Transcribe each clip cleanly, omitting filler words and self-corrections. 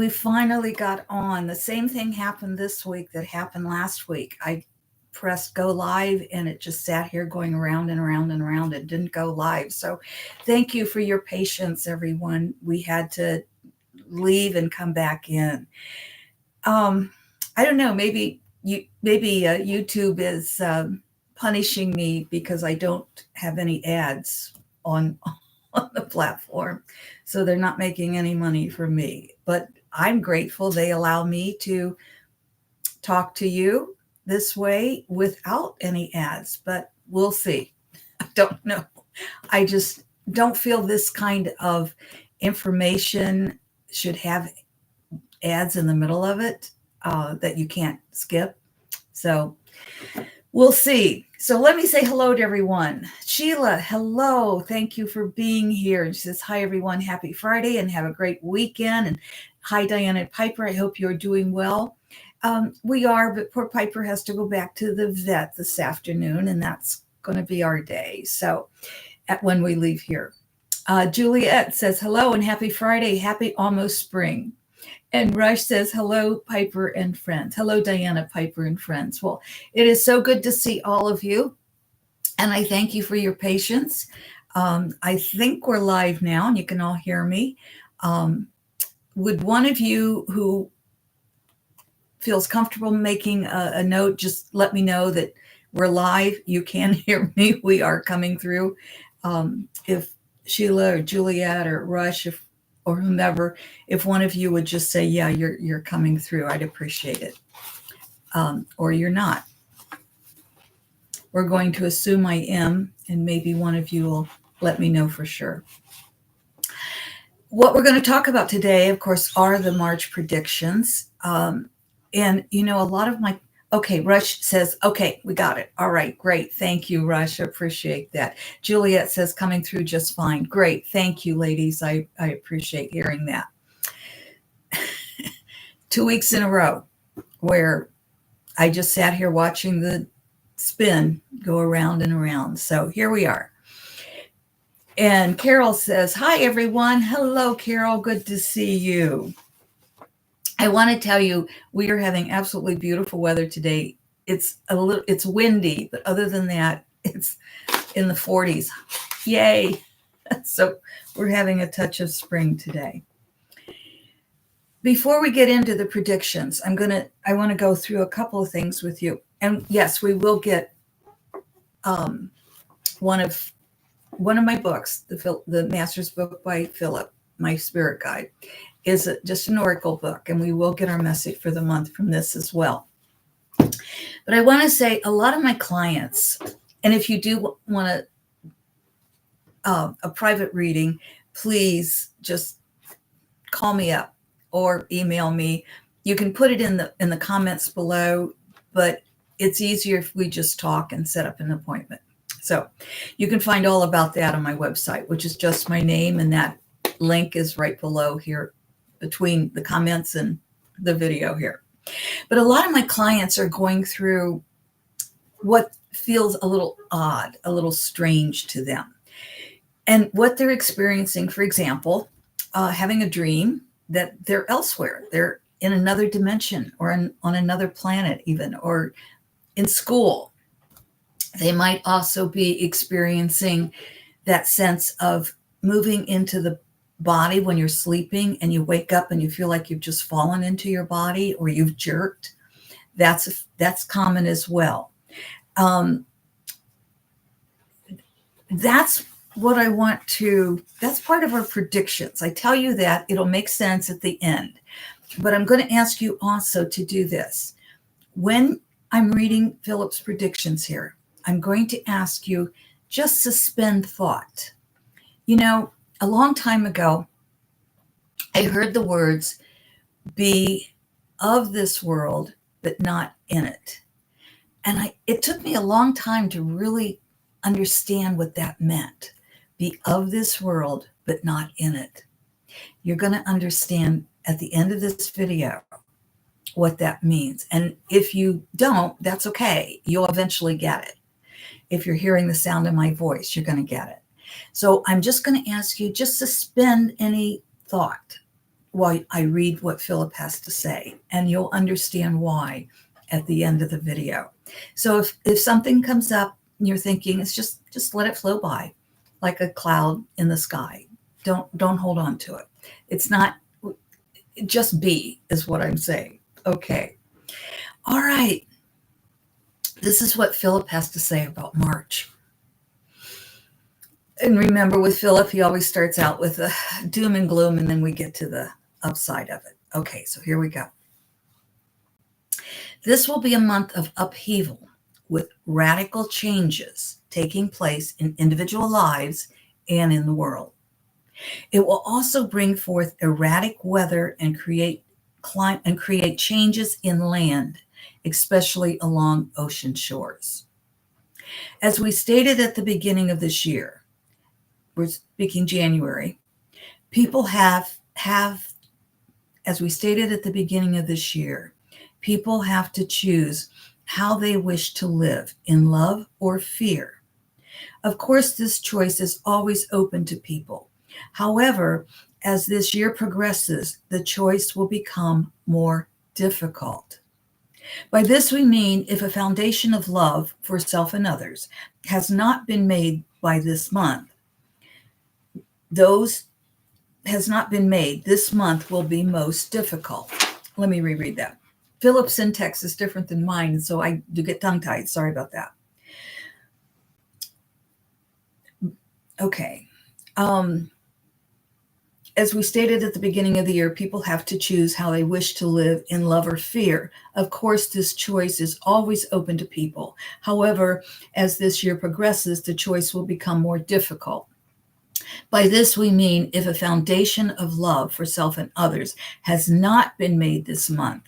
we finally got on. The same thing happened this week that happened last week. I pressed go live and it just sat here going around and around and around. It didn't go live. So thank you for your patience, everyone. We had to leave and come back in. I don't know, maybe YouTube is punishing me because I don't have any ads on on the platform. So they're not making any money from me. But I'm grateful they allow me to talk to you this way without any ads, but we'll see. I don't know. I just don't feel this kind of information should have ads in the middle of it that you can't skip. So we'll see. So let me say hello to everyone. Sheila, hello. Thank you for being here. And she says, hi, everyone. Happy Friday and have a great weekend. And hi, Diana and Piper. I hope you're doing well. We are, but poor Piper has to go back to the vet this afternoon, and that's going to be our day. So when we leave here. Juliet says, hello and happy Friday. Happy almost spring. And Rush says, hello, Piper and friends. Hello, Diana, Piper and friends. Well, it is so good to see all of you. And I thank you for your patience. I think we're live now and you can all hear me. Would one of you who feels comfortable making a note, just let me know that we're live. You can hear me. We are coming through. If Sheila or Juliet or Rush, or whomever, if one of you would just say, yeah, you're coming through, I'd appreciate it. Or you're not. We're going to assume I am, and maybe one of you will let me know for sure. What we're going to talk about today, of course, are the March predictions. And, you know, a lot of my, okay, Rush says, okay, we got it. All right, great. Thank you, Rush. I appreciate that. Juliet says, coming through just fine. Great. Thank you, ladies. I appreciate hearing that. 2 weeks in a row where I just sat here watching the spin go around and around. So here we are. And Carol says, hi, everyone. Hello, Carol. Good to see you. I want to tell you, we are having absolutely beautiful weather today. It's windy, but other than that, it's in the 40s. Yay. So we're having a touch of spring today. Before we get into the predictions, I want to go through a couple of things with you. And yes, we will get one of my books, the Master's book by Phillip, my spirit guide, is just an oracle book, and we will get our message for the month from this as well. But I want to say a lot of my clients, and if you do want a private reading, please just call me up or email me. You can put it in the comments below, but it's easier if we just talk and set up an appointment. So you can find all about that on my website, which is just my name, and that link is right below here between the comments and the video here. But a lot of my clients are going through what feels a little odd, a little strange to them. And what they're experiencing, for example, having a dream that they're elsewhere. They're in another dimension or on another planet even, or in school. They might also be experiencing that sense of moving into the body when you're sleeping and you wake up and you feel like you've just fallen into your body or you've jerked. That's common as well. That's what I want to, that's part of our predictions. I tell you that it'll make sense at the end, but I'm going to ask you also to do this. When I'm reading Philip's predictions here, I'm going to ask you just suspend thought. You know, a long time ago, I heard the words, be of this world, but not in it. And it took me a long time to really understand what that meant. Be of this world, but not in it. You're going to understand at the end of this video what that means. And if you don't, that's okay. You'll eventually get it. If you're hearing the sound of my voice, you're going to get it. So I'm just going to ask you, just suspend any thought while I read what Phillip has to say, and you'll understand why at the end of the video. So if something comes up and you're thinking, it's just let it flow by like a cloud in the sky. Don't hold on to it. It's not, just be is what I'm saying. Okay. All right. This is what Phillip has to say about March. And remember, with Phillip, he always starts out with the doom and gloom, and then we get to the upside of it. Okay, so here we go. This will be a month of upheaval with radical changes taking place in individual lives and in the world. It will also bring forth erratic weather and create changes in land, especially along ocean shores. As we stated at the beginning of this year, we're speaking January, people as we stated at the beginning of this year, people have to choose how they wish to live, in love or fear. Of course, this choice is always open to people. However, as this year progresses, the choice will become more difficult. By this we mean if a foundation of love for self and others has not been made by this month, this month will be most difficult. Let me reread that. Philip's syntax is different than mine, so I do get tongue-tied. Sorry about that. Okay. As we stated at the beginning of the year, people have to choose how they wish to live, in love or fear. Of course, this choice is always open to people. However, as this year progresses, the choice will become more difficult. By this, we mean if a foundation of love for self and others has not been made this month,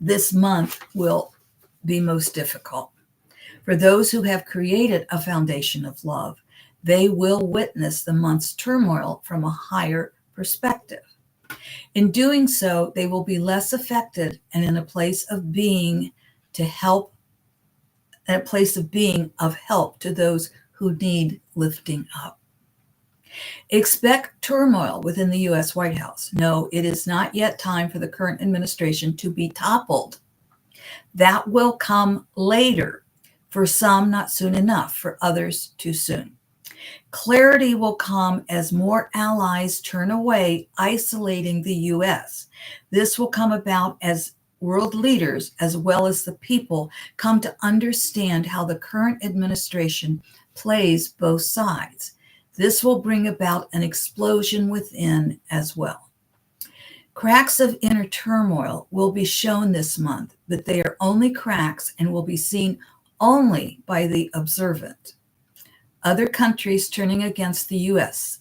this month will be most difficult. For those who have created a foundation of love, they will witness the month's turmoil from a higher perspective. In doing so, they will be less affected and in a place of being of help to those who need lifting up. Expect turmoil within the U.S. White House. No, it is not yet time for the current administration to be toppled. That will come later. For some, not soon enough. For others, too soon. Clarity will come as more allies turn away, isolating the U.S. This will come about as world leaders, as well as the people, come to understand how the current administration plays both sides. This will bring about an explosion within as well. Cracks of inner turmoil will be shown this month, but they are only cracks and will be seen only by the observant. Other countries turning against the U.S.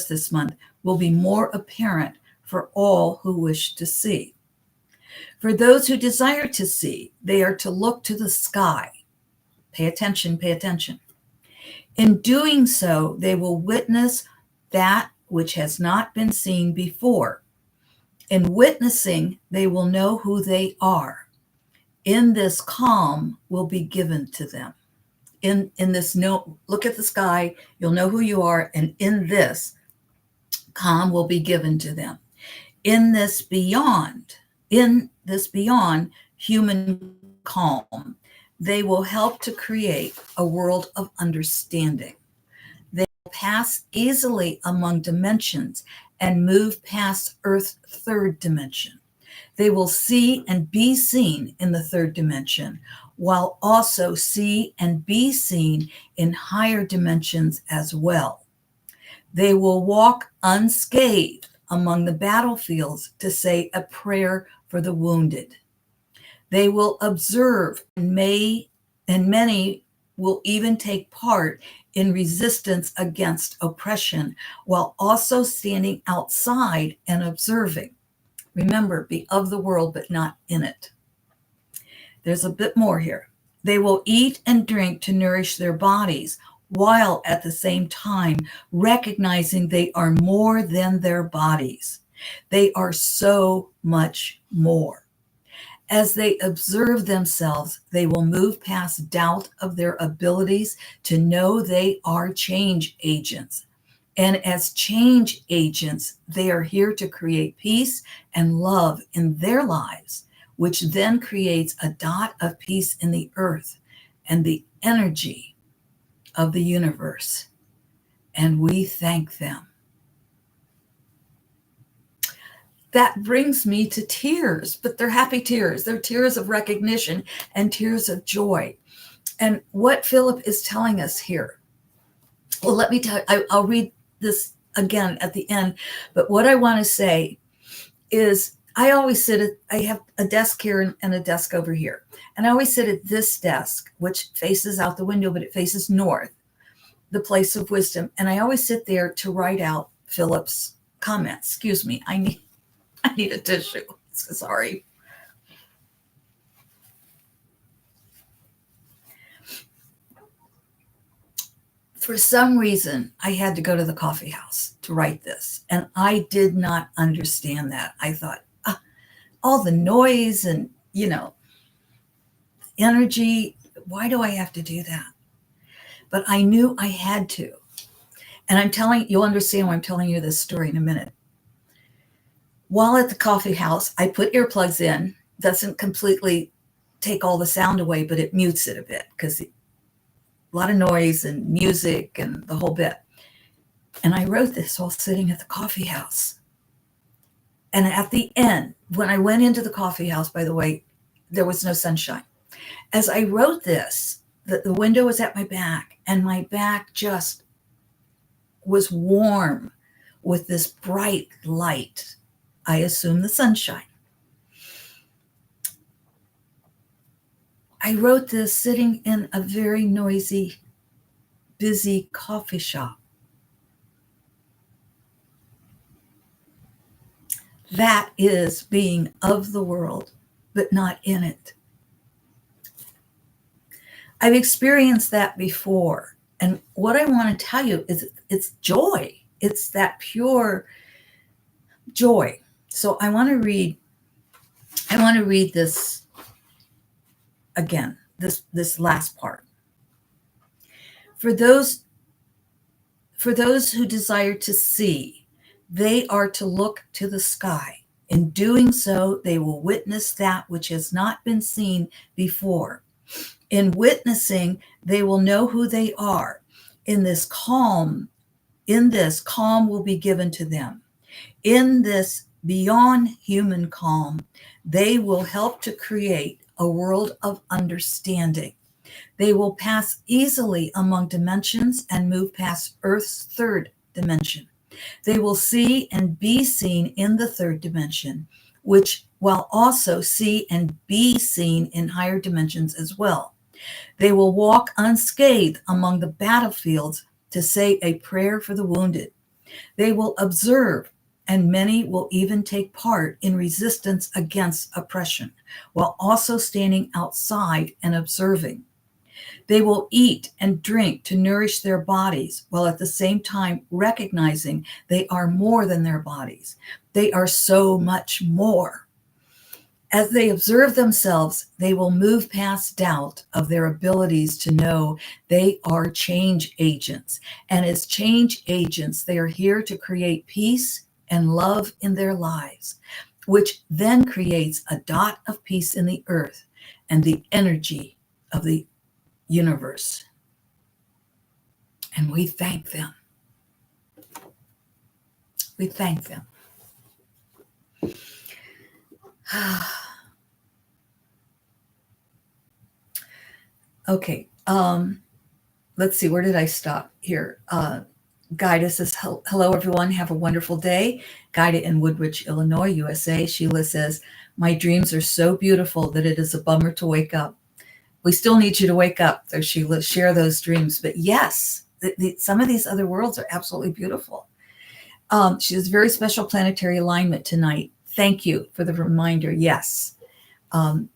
This month will be more apparent for all who wish to see. For those who desire to see, they are to look to the sky. Pay attention, pay attention. In doing so, they will witness that which has not been seen before. In witnessing, they will know who they are. In this, calm will be given to them. In this, look at the sky, you'll know who you are, and in this, calm will be given to them. In this beyond human calm, they will help to create a world of understanding. They will pass easily among dimensions and move past Earth's third dimension. They will see and be seen in the third dimension, while also see and be seen in higher dimensions as well. They will walk unscathed among the battlefields to say a prayer for the wounded. They will observe, and many will even take part in resistance against oppression, while also standing outside and observing. Remember, be of the world, but not in it. There's a bit more here. They will eat and drink to nourish their bodies, while at the same time recognizing they are more than their bodies. They are so much more. As they observe themselves, they will move past doubt of their abilities to know they are change agents. And as change agents, they are here to create peace and love in their lives, which then creates a dot of peace in the earth and the energy of the universe. And we thank them. That brings me to tears, but they're happy tears. They're tears of recognition and tears of joy. And what Phillip is telling us here, well, let me tell you, I'll read this again at the end, but what I want to say is I always I have a desk here and a desk over here. And I always sit at this desk, which faces out the window, but it faces north, the place of wisdom. And I always sit there to write out Phillip's comments. Excuse me, I need a tissue. Sorry. For some reason, I had to go to the coffee house to write this. And I did not understand that. I thought, all the noise and, energy, why do I have to do that? But I knew I had to. And you'll understand why I'm telling you this story in a minute. While at the coffee house, I put earplugs in. Doesn't completely take all the sound away, but it mutes it a bit because a lot of noise and music and the whole bit. And I wrote this while sitting at the coffee house. And at the end, when I went into the coffee house, by the way, there was no sunshine. As I wrote this, the window was at my back, and my back just was warm with this bright light. I assume the sunshine. I wrote this sitting in a very noisy, busy coffee shop. That is being of the world, but not in it. I've experienced that before. And what I want to tell you is it's joy. It's that pure joy. So I want to read this again, this last part. For those who desire to see, they are to look to the sky. In doing so, they will witness that which has not been seen before. In witnessing, they will know who they are. In this calm will be given to them. In this beyond human calm, they will help to create a world of understanding. They will pass easily among dimensions and move past Earth's third dimension. They will see and be seen in the third dimension, which will also see and be seen in higher dimensions as well. They will walk unscathed among the battlefields to say a prayer for the wounded. They will observe, and many will even take part in resistance against oppression, while also standing outside and observing. They will eat and drink to nourish their bodies, while at the same time recognizing they are more than their bodies. They are so much more. As they observe themselves, they will move past doubt of their abilities to know they are change agents. And as change agents, they are here to create peace and love in their lives, which then creates a dot of peace in the earth and the energy of the universe. And we thank them. We thank them. Okay. Let's see. Where did I stop here? Guida says, hello, everyone. Have a wonderful day. Guida in Woodbridge, Illinois, USA. Sheila says, my dreams are so beautiful that it is a bummer to wake up. We still need you to wake up, though, Sheila. Share those dreams. But yes, some of these other worlds are absolutely beautiful. She has very special planetary alignment tonight. Thank you for the reminder. Yes. And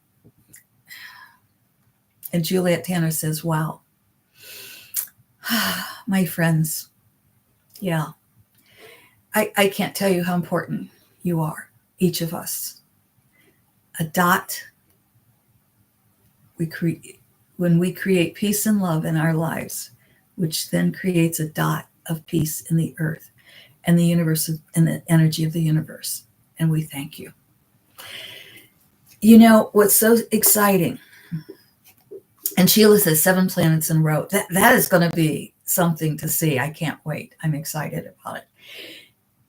Juliet Tanner says, wow. My friends. Yeah. I can't tell you how important you are, each of us. A dot. When we create peace and love in our lives, which then creates a dot of peace in the earth and the universe and the energy of the universe. And we thank you. You know, what's so exciting, and Sheila says 7 planets in a row. That is going to be something to see. I can't wait. I'm excited about it.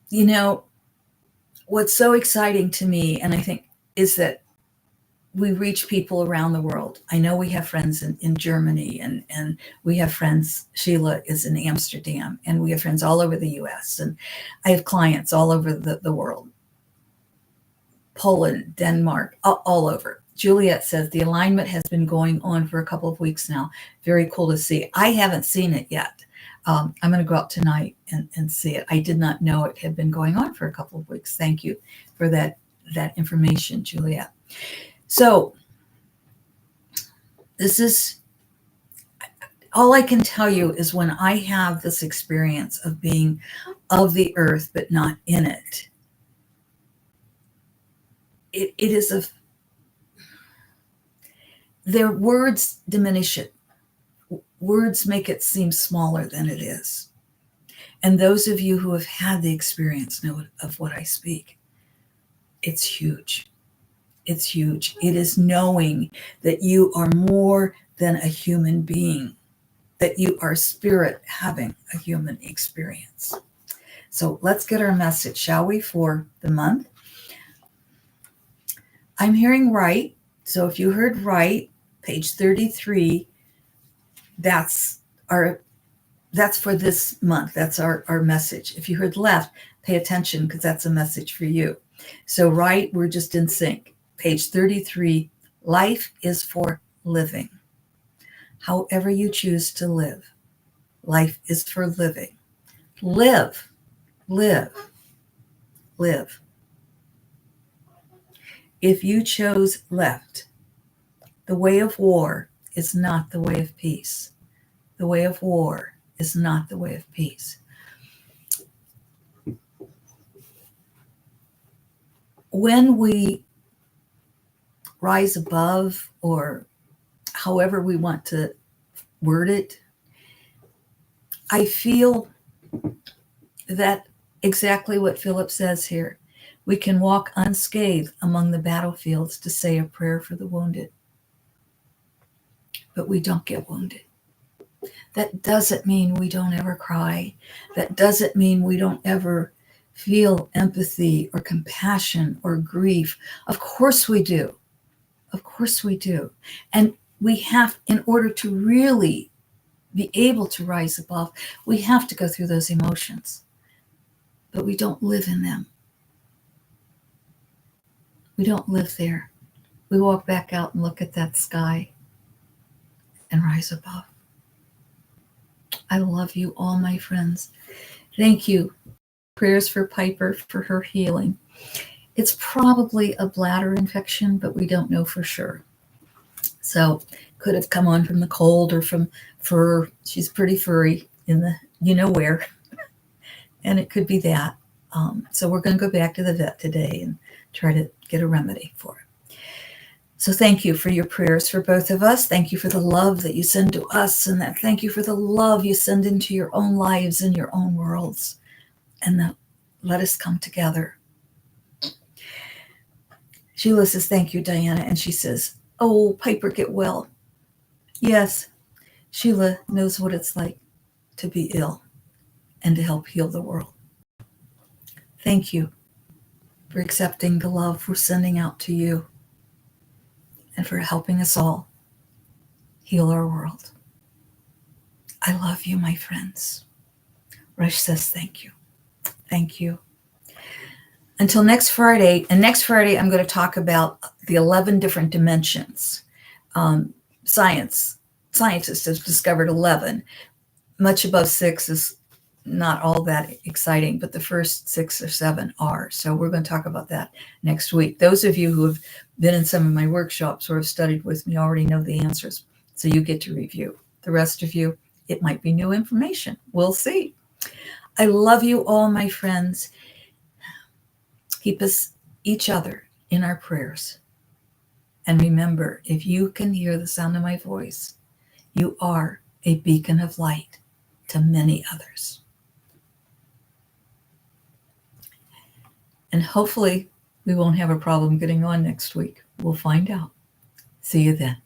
You know, what's so exciting to me, and I think, is that we reach people around the world. I know we have friends in Germany, and we have friends, Sheila is in Amsterdam, and we have friends all over the US, and I have clients all over the world. Poland, Denmark, all over. Juliet says the alignment has been going on for a couple of weeks now. Very cool to see. I haven't seen it yet. I'm going to go out tonight and see it. I did not know it had been going on for a couple of weeks. Thank you for that information, Juliet. So this is, all I can tell you is when I have this experience of being of the earth but not in it, it is their words diminish it. Words make it seem smaller than it is. And those of you who have had the experience know of what I speak. It's huge. It's huge. It is knowing that you are more than a human being, that you are spirit having a human experience. So let's get our message, shall we, for the month? I'm hearing right. So if you heard right, page 33, that's for this month. That's our message. If you heard left, pay attention because that's a message for you. So right, we're just in sync. Page 33, life is for living. However you choose to live, life is for living. Live, live, live. If you chose left, the way of war is not the way of peace. The way of war is not the way of peace. When we rise above, or however we want to word it, I feel that exactly what Phillip says here. We can walk unscathed among the battlefields to say a prayer for the wounded, but we don't get wounded. That doesn't mean we don't ever cry. That doesn't mean we don't ever feel empathy or compassion or grief. Of course we do. Of course we do. And we have, in order to really be able to rise above, we have to go through those emotions. But we don't live in them. We don't live there. We walk back out and look at that sky and rise above. I love you all, my friends. Thank you. Prayers for Piper for her healing. It's probably a bladder infection, but we don't know for sure. So could have come on from the cold or from fur. She's pretty furry in the you know where. And it could be that. So we're going to go back to the vet today and try to get a remedy for it. So thank you for your prayers for both of us. Thank you for the love that you send to us, and that thank you for the love you send into your own lives and your own worlds. And that let us come together. Sheila says, thank you, Diana. And she says, oh, Piper, get well. Yes, Sheila knows what it's like to be ill and to help heal the world. Thank you for accepting the love we're sending out to you and for helping us all heal our world. I love you, my friends. Rush says thank you. Thank you. Until next Friday, and next Friday I'm going to talk about the 11 different dimensions. Scientists have discovered 11. Much above 6 is not all that exciting, but the first 6 or 7 are. So we're going to talk about that next week. Those of you who have been in some of my workshops or have studied with me already know the answers, so you get to review. The rest of you, it might be new information. We'll see. I love you all, my friends. Keep us, each other, in our prayers. And remember, if you can hear the sound of my voice, you are a beacon of light to many others. And hopefully we won't have a problem getting on next week. We'll find out. See you then.